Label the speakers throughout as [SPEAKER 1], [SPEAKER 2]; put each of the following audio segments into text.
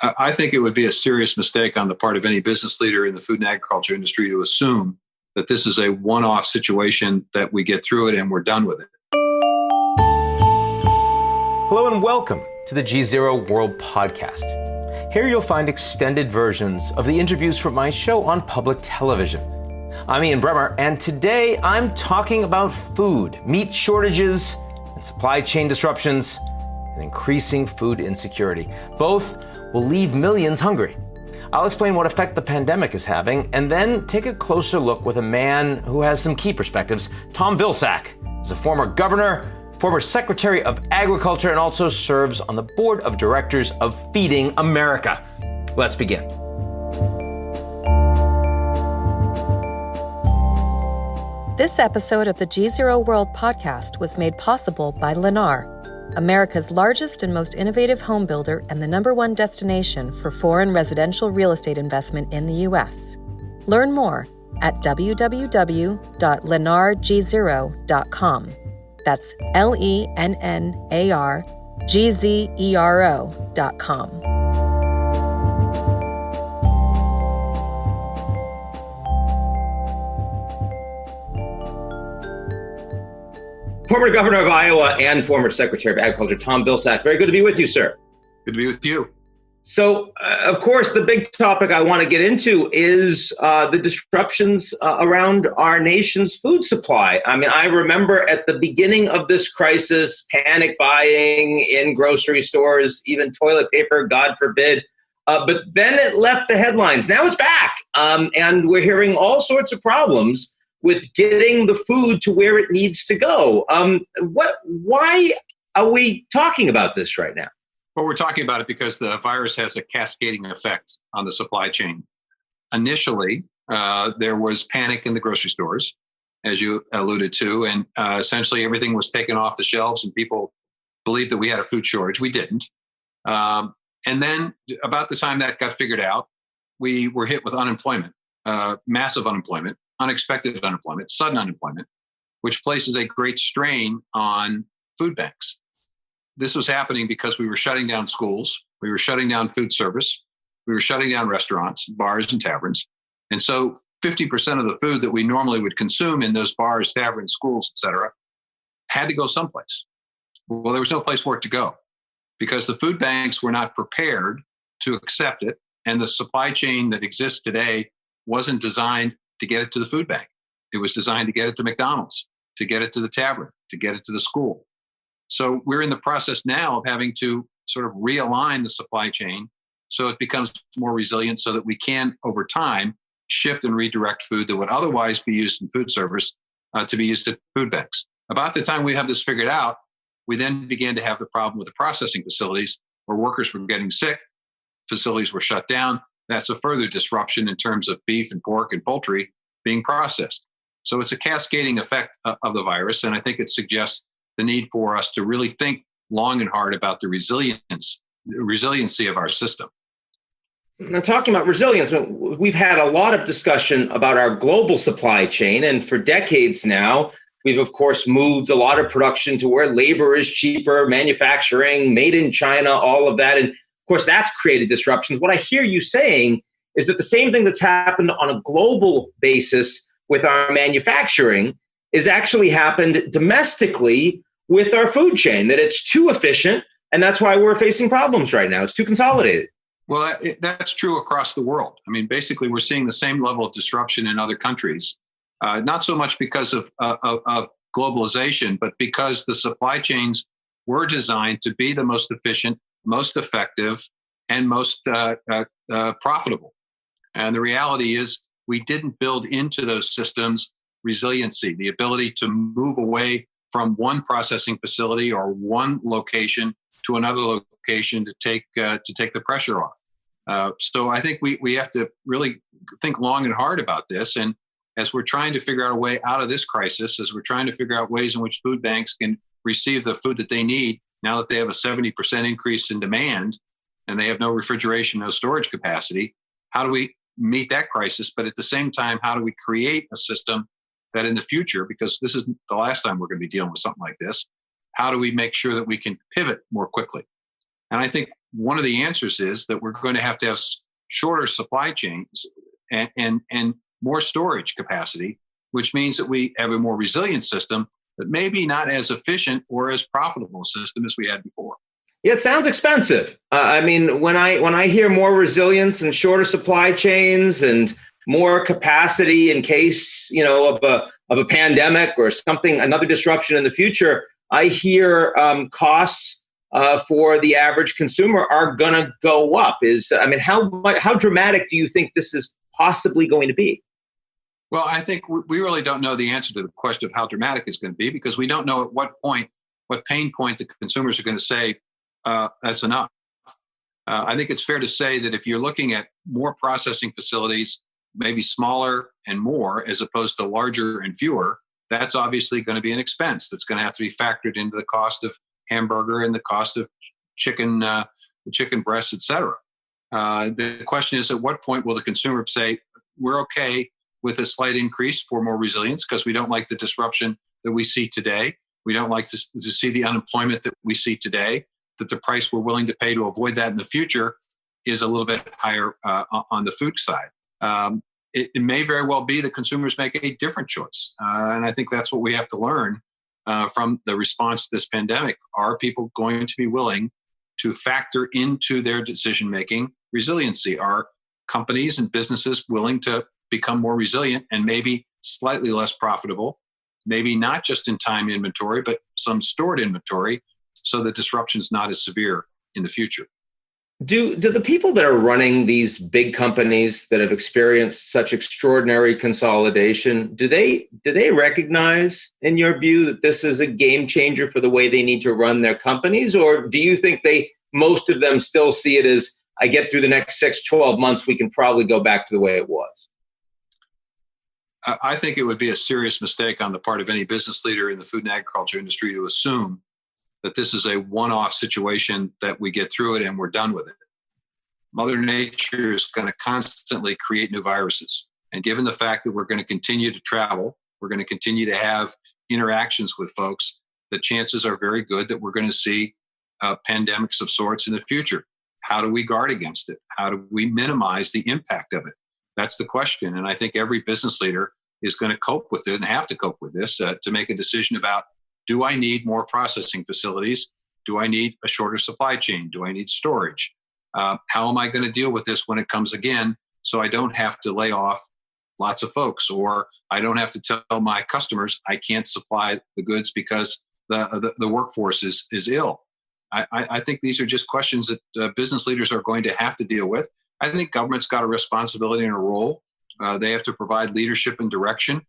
[SPEAKER 1] I think it would be a serious mistake on the part of any business leader in the food and agriculture industry to assume that this is a one-off situation, that we get through it and we're done with it.
[SPEAKER 2] Hello and welcome to the GZERO World Podcast. Here you'll find extended versions of the interviews from my show on public television. I'm Ian Bremmer, and today I'm talking about food, meat shortages, and supply chain disruptions, and increasing food insecurity. Both will leave millions hungry. I'll explain what effect the pandemic is having, and then take a closer look with a man who has some key perspectives. Tom Vilsack is a former governor, former Secretary of Agriculture, and also serves on the board of directors of Feeding America. Let's begin.
[SPEAKER 3] This episode of the GZERO World Podcast was made possible by Lennar, America's largest and most innovative home builder and the #1 destination for foreign residential real estate investment in the U.S. Learn more at www.lennargzero.com. That's LENNARGZERO.com.
[SPEAKER 2] Former Governor of Iowa and former Secretary of Agriculture, Tom Vilsack. Very good to be with you, sir.
[SPEAKER 1] Good to be with you.
[SPEAKER 2] So, of course, the big topic I want to get into is the disruptions around our nation's food supply. I mean, I remember at the beginning of this crisis, panic buying in grocery stores, even toilet paper, God forbid. But then it left the headlines. Now it's back. And we're hearing all sorts of problems with getting the food to where it needs to go. Why are we talking about this right now?
[SPEAKER 1] Well, we're talking about it because the virus has a cascading effect on the supply chain. Initially, there was panic in the grocery stores, as you alluded to, and essentially everything was taken off the shelves and people believed that we had a food shortage. We didn't. And then about the time that got figured out, we were hit with unemployment, massive unemployment, unexpected unemployment, sudden unemployment, which places a great strain on food banks. This was happening because we were shutting down schools, we were shutting down food service, we were shutting down restaurants, bars, and taverns. And so 50% of the food that we normally would consume in those bars, taverns, schools, et cetera, had to go someplace. Well, there was no place for it to go because the food banks were not prepared to accept it. And the supply chain that exists today wasn't designed to get it to the food bank. It was designed to get it to McDonald's, to get it to the tavern, to get it to the school. So we're in the process now of having to sort of realign the supply chain so it becomes more resilient so that we can, over time, shift and redirect food that would otherwise be used in food service to be used at food banks. About the time we have this figured out, we then began to have the problem with the processing facilities where workers were getting sick, facilities were shut down. That's a further disruption in terms of beef and pork and poultry being processed. So it's a cascading effect of the virus, and I think it suggests the need for us to really think long and hard about the resiliency of our system.
[SPEAKER 2] Now, talking about resilience, we've had a lot of discussion about our global supply chain, and for decades now, we've, of course, moved a lot of production to where labor is cheaper, manufacturing, made in China, all of that. And of course, that's created disruptions. What I hear you saying is that the same thing that's happened on a global basis with our manufacturing is actually happened domestically with our food chain, that it's too efficient, and that's why we're facing problems right now. It's too consolidated.
[SPEAKER 1] Well, that's true across the world. I mean, basically, we're seeing the same level of disruption in other countries, not so much because of globalization, but because the supply chains were designed to be the most efficient, most effective, and most profitable. And the reality is we didn't build into those systems resiliency, the ability to move away from one processing facility or one location to another location to take the pressure off. So I think we have to really think long and hard about this. And as we're trying to figure out a way out of this crisis, as we're trying to figure out ways in which food banks can receive the food that they need, now that they have a 70% increase in demand and they have no refrigeration, no storage capacity, how do we meet that crisis? But at the same time, how do we create a system that in the future, because this isn't the last time we're going to be dealing with something like this, how do we make sure that we can pivot more quickly? And I think one of the answers is that we're going to have shorter supply chains and more storage capacity, which means that we have a more resilient system, but maybe not as efficient or as profitable a system as we had before.
[SPEAKER 2] Yeah, it sounds expensive. I mean, when I hear more resilience and shorter supply chains and more capacity in case, of a pandemic or something, another disruption in the future, I hear costs for the average consumer are going to go up. How dramatic do you think this is possibly going to be?
[SPEAKER 1] Well, I think we really don't know the answer to the question of how dramatic it's going to be, because we don't know at what pain point the consumers are going to say, that's enough. I think it's fair to say that if you're looking at more processing facilities, maybe smaller and more, as opposed to larger and fewer, that's obviously going to be an expense that's going to have to be factored into the cost of hamburger and the cost of chicken breasts, et cetera. The question is, at what point will the consumer say, we're okay with a slight increase for more resilience because we don't like the disruption that we see today. We don't like to see the unemployment that we see today, that the price we're willing to pay to avoid that in the future is a little bit higher on the food side. It may very well be that consumers make a different choice. And I think that's what we have to learn from the response to this pandemic. Are people going to be willing to factor into their decision-making resiliency? Are companies and businesses willing to become more resilient and maybe slightly less profitable, maybe not just in time inventory, but some stored inventory, so that disruption is not as severe in the future?
[SPEAKER 2] Do the people that are running these big companies that have experienced such extraordinary consolidation, do they recognize, in your view, that this is a game changer for the way they need to run their companies? Or do you think most of them still see it as, I get through the next 6-12 months, we can probably go back to the way it was?
[SPEAKER 1] I think it would be a serious mistake on the part of any business leader in the food and agriculture industry to assume that this is a one-off situation, that we get through it and we're done with it. Mother Nature is going to constantly create new viruses. And given the fact that we're going to continue to travel, we're going to continue to have interactions with folks, the chances are very good that we're going to see pandemics of sorts in the future. How do we guard against it? How do we minimize the impact of it? That's the question. And I think every business leader is going to cope with it and have to cope with this to make a decision about, do I need more processing facilities? Do I need a shorter supply chain? Do I need storage? How am I going to deal with this when it comes again, so I don't have to lay off lots of folks, or I don't have to tell my customers I can't supply the goods because the workforce is ill? I think these are just questions that business leaders are going to have to deal with. I think government's got a responsibility and a role. They have to provide leadership and direction.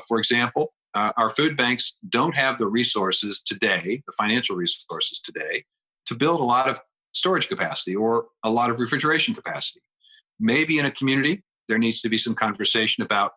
[SPEAKER 1] For example, our food banks don't have the resources today, the financial resources today, to build a lot of storage capacity or a lot of refrigeration capacity. Maybe in a community, there needs to be some conversation about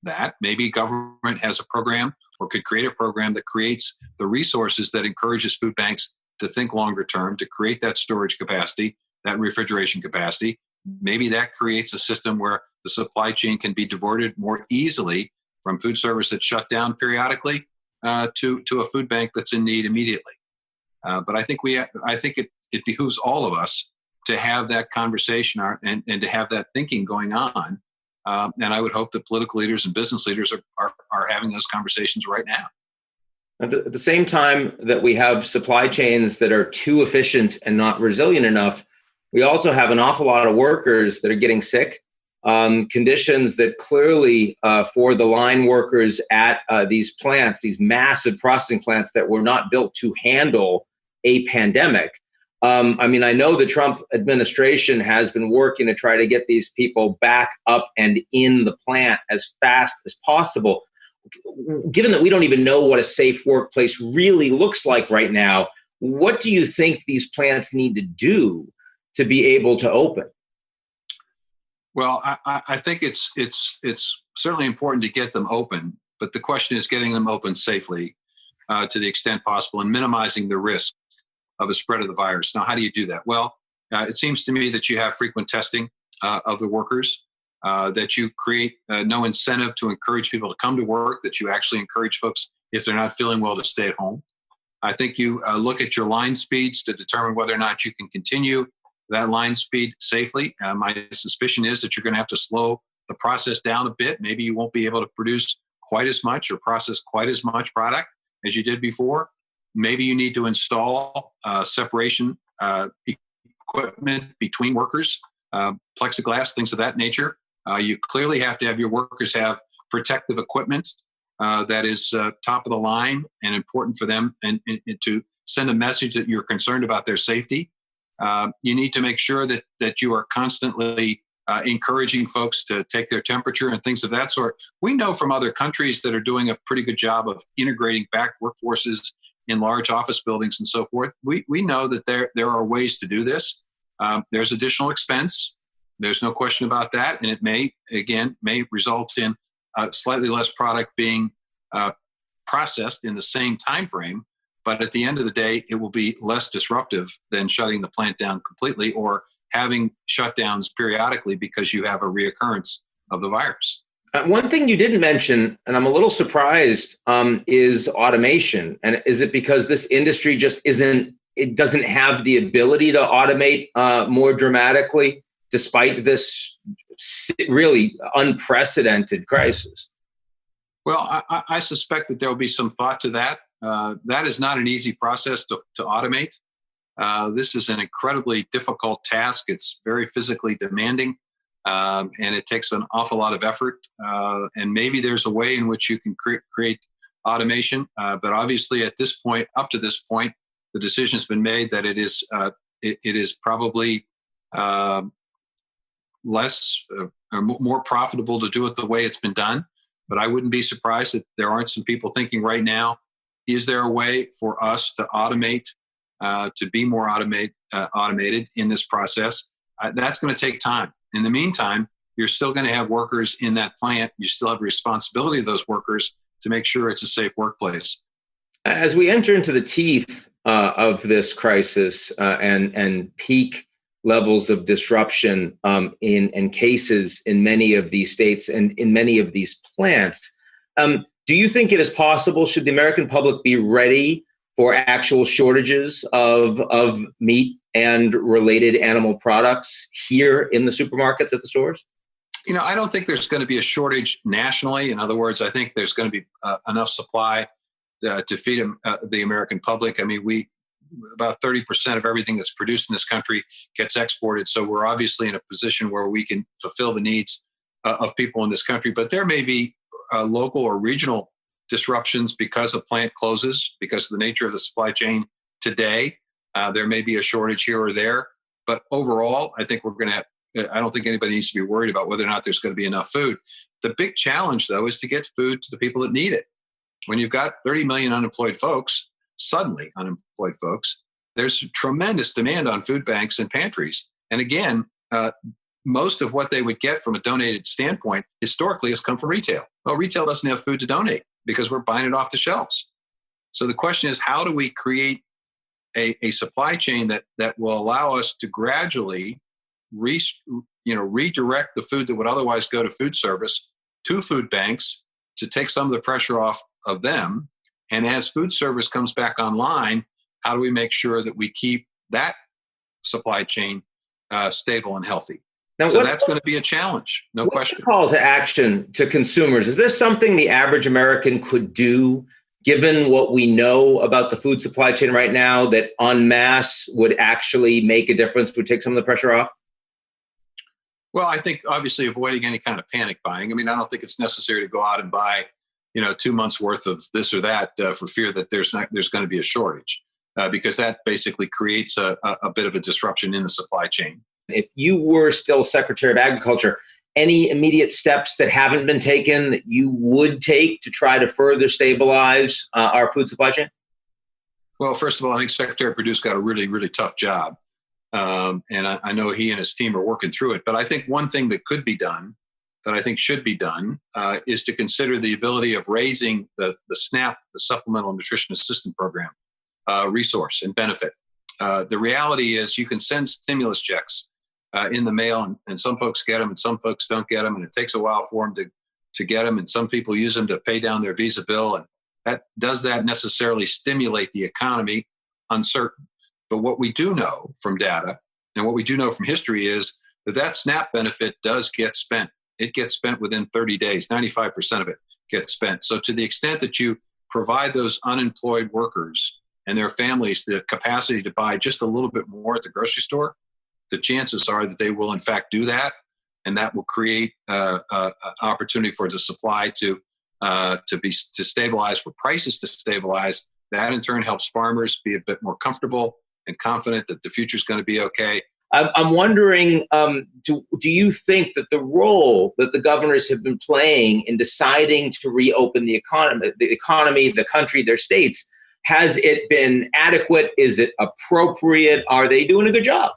[SPEAKER 1] that. Maybe government has a program or could create a program that creates the resources that encourages food banks to think longer term, to create that storage capacity, that refrigeration capacity. Maybe that creates a system where the supply chain can be diverted more easily from food service that's shut down periodically to a food bank that's in need immediately. But I think it behooves all of us to have that conversation and to have that thinking going on. And I would hope that political leaders and business leaders are having those conversations right now.
[SPEAKER 2] At the same time that we have supply chains that are too efficient and not resilient enough, we also have an awful lot of workers that are getting sick. Conditions that clearly for the line workers at these plants, these massive processing plants that were not built to handle a pandemic. I know the Trump administration has been working to try to get these people back up and in the plant as fast as possible. Given that we don't even know what a safe workplace really looks like right now, what do you think these plants need to do to be able to open?
[SPEAKER 1] Well, I think it's certainly important to get them open, but the question is getting them open safely to the extent possible and minimizing the risk of a spread of the virus. Now, how do you do that? Well, it seems to me that you have frequent testing of the workers, that you create no incentive to encourage people to come to work, that you actually encourage folks, if they're not feeling well, to stay at home. I think you look at your line speeds to determine whether or not you can continue that line speed safely. My suspicion is that you're going to have to slow the process down a bit. Maybe you won't be able to produce quite as much or process quite as much product as you did before. Maybe you need to install separation equipment between workers, plexiglass, things of that nature. You clearly have to have your workers have protective equipment that is top of the line and important for them and to send a message that you're concerned about their safety. You need to make sure that you are constantly encouraging folks to take their temperature and things of that sort. We know from other countries that are doing a pretty good job of integrating back workforces in large office buildings and so forth. We know that there are ways to do this. There's additional expense. There's no question about that. And it may result in slightly less product being processed in the same time frame. But at the end of the day, it will be less disruptive than shutting the plant down completely or having shutdowns periodically because you have a reoccurrence of the virus.
[SPEAKER 2] One thing you didn't mention, and I'm a little surprised, is automation. And is it because this industry just doesn't have the ability to automate more dramatically despite this really unprecedented crisis?
[SPEAKER 1] Well, I suspect that there will be some thought to that. That is not an easy process to automate. This is an incredibly difficult task. It's very physically demanding, and it takes an awful lot of effort. And maybe there's a way in which you can create automation. But obviously, at this point, up to this point, the decision has been made that it is probably less or more profitable to do it the way it's been done. But I wouldn't be surprised if there aren't some people thinking right now, is there a way for us to automate, to be more automated in this process? That's going to take time. In the meantime, you're still going to have workers in that plant. You still have a responsibility of those workers to make sure it's a safe workplace.
[SPEAKER 2] As we enter into the teeth of this crisis and peak levels of disruption in cases in many of these states and in many of these plants, do you think it is possible, should the American public be ready for actual shortages of meat and related animal products here in the supermarkets at the stores?
[SPEAKER 1] I don't think there's going to be a shortage nationally. In other words, I think there's going to be enough supply to feed the American public. I mean, about 30% of everything that's produced in this country gets exported. So we're obviously in a position where we can fulfill the needs of people in this country. But there may be local or regional disruptions because a plant closes, because of the nature of the supply chain today. There may be a shortage here or there. But overall, I think I don't think anybody needs to be worried about whether or not there's going to be enough food. The big challenge, though, is to get food to the people that need it. When you've got 30 million unemployed folks, suddenly unemployed folks, there's tremendous demand on food banks and pantries. And again, most of what they would get from a donated standpoint historically has come from retail. Well, retail doesn't have food to donate because we're buying it off the shelves. So the question is, how do we create a supply chain that will allow us to gradually redirect the food that would otherwise go to food service to food banks to take some of the pressure off of them? And as food service comes back online, how do we make sure that we keep that supply chain stable and healthy? Now, so that's going to be a challenge, no question.
[SPEAKER 2] The call to action to consumers, is this something the average American could do, given what we know about the food supply chain right now, that en masse would actually make a difference, would take some of the pressure off?
[SPEAKER 1] Well, I think obviously avoiding any kind of panic buying. I mean, I don't think it's necessary to go out and buy 2 months worth of this or that for fear that there's going to be a shortage, because that basically creates a bit of a disruption in the supply chain.
[SPEAKER 2] If you were still Secretary of Agriculture, any immediate steps that haven't been taken that you would take to try to further stabilize our food supply chain?
[SPEAKER 1] Well, first of all, I think Secretary Perdue's got a really, really tough job. And I know he and his team are working through it. But I think one thing that could be done, that I think should be done, is to consider the ability of raising the SNAP, the Supplemental Nutrition Assistance Program, resource and benefit. The reality is you can send stimulus checks in the mail, and some folks get them and some folks don't get them. And it takes a while for them to get them. And some people use them to pay down their Visa bill. Does that necessarily stimulate the economy? Uncertain. But what we do know from data and what we do know from history is that SNAP benefit does get spent. It gets spent within 30 days. 95% of it gets spent. So to the extent that you provide those unemployed workers and their families the capacity to buy just a little bit more at the grocery store, the chances are that they will in fact do that, and that will create an opportunity for the supply to stabilize, for prices to stabilize. That in turn helps farmers be a bit more comfortable and confident that the future is going to be okay.
[SPEAKER 2] I'm wondering, do you think that the role that the governors have been playing in deciding to reopen the economy, the country, their states, has it been adequate? Is it appropriate? Are they doing a good job?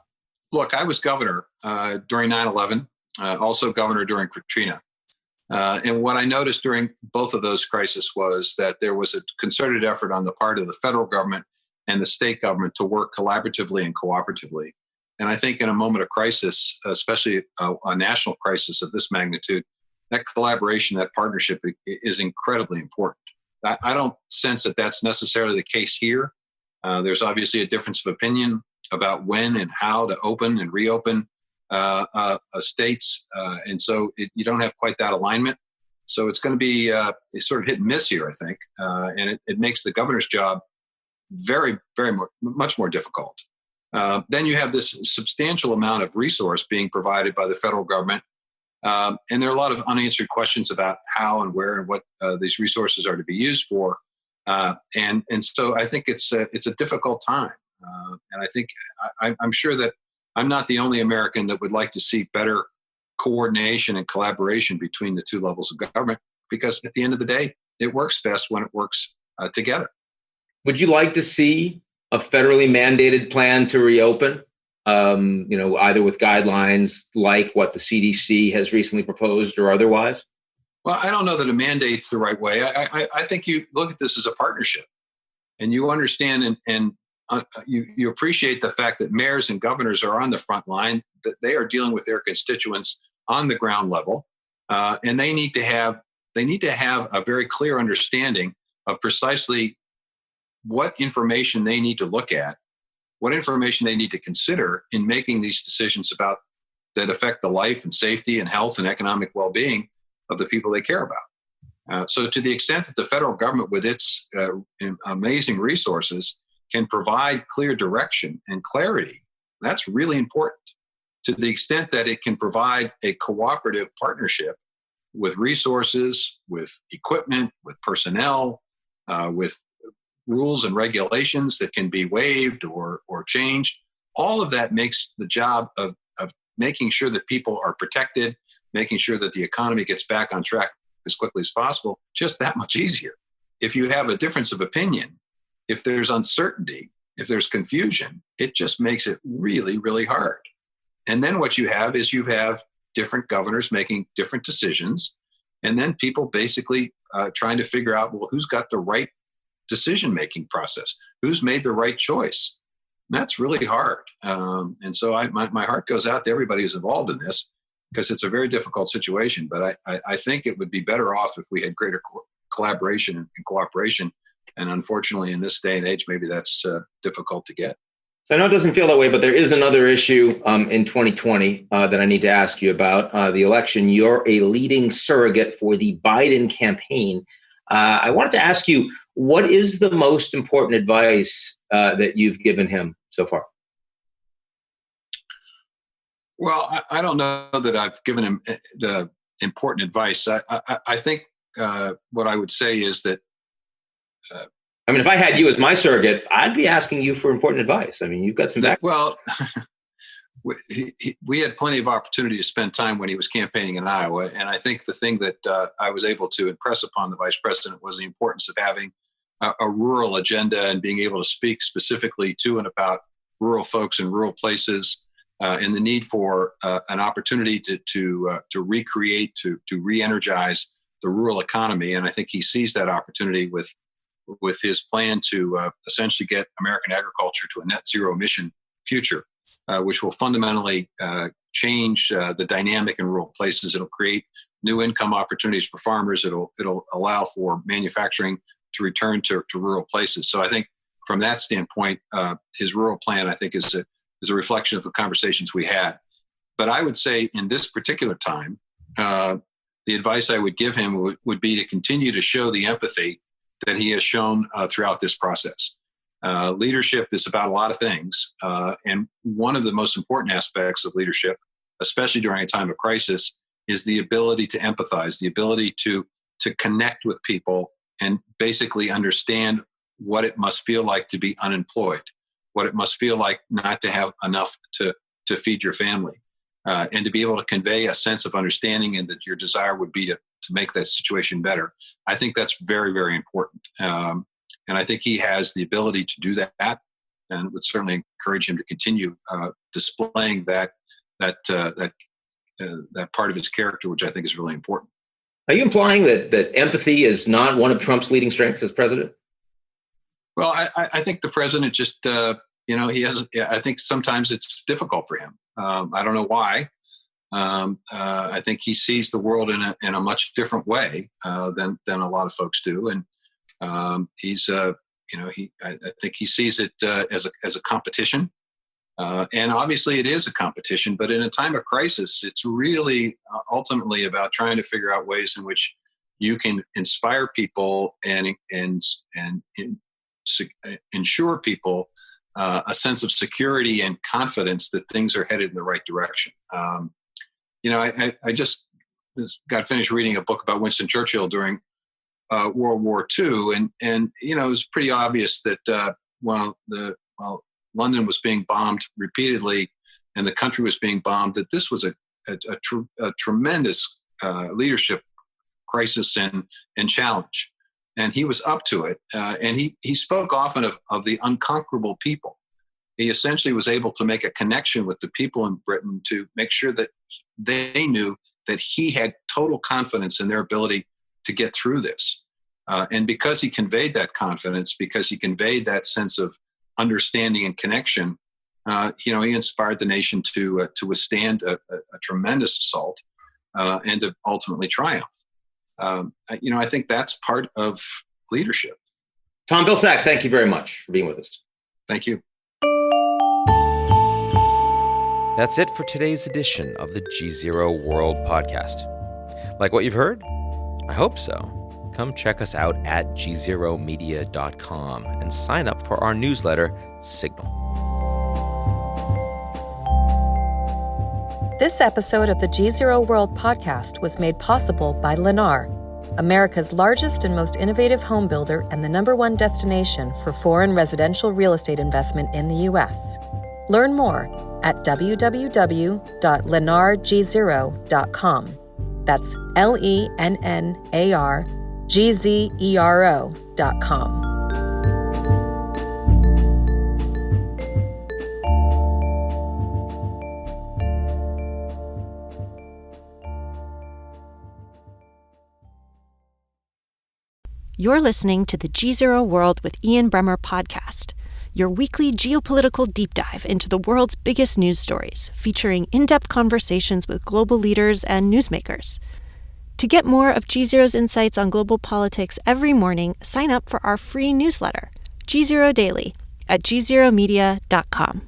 [SPEAKER 1] Look, I was governor during 9/11, also governor during Katrina. And what I noticed during both of those crises was that there was a concerted effort on the part of the federal government and the state government to work collaboratively and cooperatively. And I think in a moment of crisis, especially a national crisis of this magnitude, that collaboration, that partnership is incredibly important. I don't sense that that's necessarily the case here. There's obviously a difference of opinion about when and how to open and reopen states. And so you don't have quite that alignment. So it's going to be sort of hit and miss here, I think. And it makes the governor's job much more difficult. Then you have this substantial amount of resource being provided by the federal government. And there are a lot of unanswered questions about how and where and what these resources are to be used for. And so I think it's a difficult time. And I think I'm sure that I'm not the only American that would like to see better coordination and collaboration between the two levels of government, because at the end of the day, it works best when it works together.
[SPEAKER 2] Would you like to see a federally mandated plan to reopen, either with guidelines like what the CDC has recently proposed or otherwise?
[SPEAKER 1] Well, I don't know that a mandate's the right way. I think you look at this as a partnership, and you understand and you appreciate the fact that mayors and governors are on the front line, that they are dealing with their constituents on the ground level, and they need to have a very clear understanding of precisely what information they need to look at, what information they need to consider in making these decisions that affect the life and safety and health and economic well-being of the people they care about. So to the extent that the federal government with its amazing resources can provide clear direction and clarity, that's really important. To the extent that it can provide a cooperative partnership with resources, with equipment, with personnel, with rules and regulations that can be waived or changed, all of that makes the job of making sure that people are protected, making sure that the economy gets back on track as quickly as possible, just that much easier. If you have a difference of opinion, if there's uncertainty, if there's confusion, it just makes it really, really hard. And then what you have is different governors making different decisions, and then people basically trying to figure out, well, who's got the right decision-making process? Who's made the right choice? And that's really hard. And so my heart goes out to everybody who's involved in this, because it's a very difficult situation. But I think it would be better off if we had greater collaboration and cooperation. And unfortunately, in this day and age, maybe that's difficult to get.
[SPEAKER 2] So I know it doesn't feel that way, but there is another issue in 2020 that I need to ask you about. The election. You're a leading surrogate for the Biden campaign. I wanted to ask you, what is the most important advice that you've given him so far?
[SPEAKER 1] Well, I don't know that I've given him the important advice. I think what I would say is that
[SPEAKER 2] if I had you as my surrogate, I'd be asking you for important advice. You've got some background.
[SPEAKER 1] Well, we had plenty of opportunity to spend time when he was campaigning in Iowa. And I think the thing that I was able to impress upon the vice president was the importance of having a rural agenda and being able to speak specifically to and about rural folks in rural places, and the need for an opportunity to recreate, to re-energize the rural economy. And I think he sees that opportunity with his plan to essentially get American agriculture to a net zero emission future, which will fundamentally change the dynamic in rural places. It'll create new income opportunities for farmers. It'll allow for manufacturing return to rural places. So I think from that standpoint, his rural plan, I think, is a reflection of the conversations we had. But I would say in this particular time, the advice I would give him would be to continue to show the empathy that he has shown throughout this process. Leadership is about a lot of things. And one of the most important aspects of leadership, especially during a time of crisis, is the ability to empathize, the ability to connect with people and basically understand what it must feel like to be unemployed, what it must feel like not to have enough to feed your family, and to be able to convey a sense of understanding and that your desire would be to make that situation better. I think that's very, very important. And I think he has the ability to do that, and would certainly encourage him to continue displaying that part of his character, which I think is really important.
[SPEAKER 2] Are you implying that empathy is not one of Trump's leading strengths as president?
[SPEAKER 1] Well, I think the president just, he has. I think sometimes it's difficult for him. I don't know why. I think he sees the world in a much different way than a lot of folks do, and I think he sees it as a competition. And obviously it is a competition, but in a time of crisis, it's really ultimately about trying to figure out ways in which you can inspire people and ensure people a sense of security and confidence that things are headed in the right direction. I just got finished reading a book about Winston Churchill during World War II, and it was pretty obvious that while London was being bombed repeatedly and the country was being bombed, that this was a tremendous leadership crisis and challenge. And he was up to it. And he spoke often of the unconquerable people. He essentially was able to make a connection with the people in Britain to make sure that they knew that he had total confidence in their ability to get through this. And because he conveyed that confidence, because he conveyed that sense of understanding and connection, he inspired the nation to withstand a tremendous assault and to ultimately triumph. I think that's part of leadership.
[SPEAKER 2] Tom Vilsack, thank you very much for being with us.
[SPEAKER 1] Thank you.
[SPEAKER 4] That's it for today's edition of the GZERO World Podcast. Like what you've heard? I hope so. Come check us out at gzeromedia.com and sign up for our newsletter, Signal.
[SPEAKER 3] This episode of the GZERO World Podcast was made possible by Lennar, America's largest and most innovative home builder and the #1 destination for foreign residential real estate investment in the U.S. Learn more at www.lennargzero.com. That's LENNARGZERO.com.
[SPEAKER 5] You're listening to the GZERO World with Ian Bremmer podcast, your weekly geopolitical deep dive into the world's biggest news stories, featuring in-depth conversations with global leaders and newsmakers. To get more of GZERO's insights on global politics every morning, sign up for our free newsletter, GZERO Daily, at gzeromedia.com.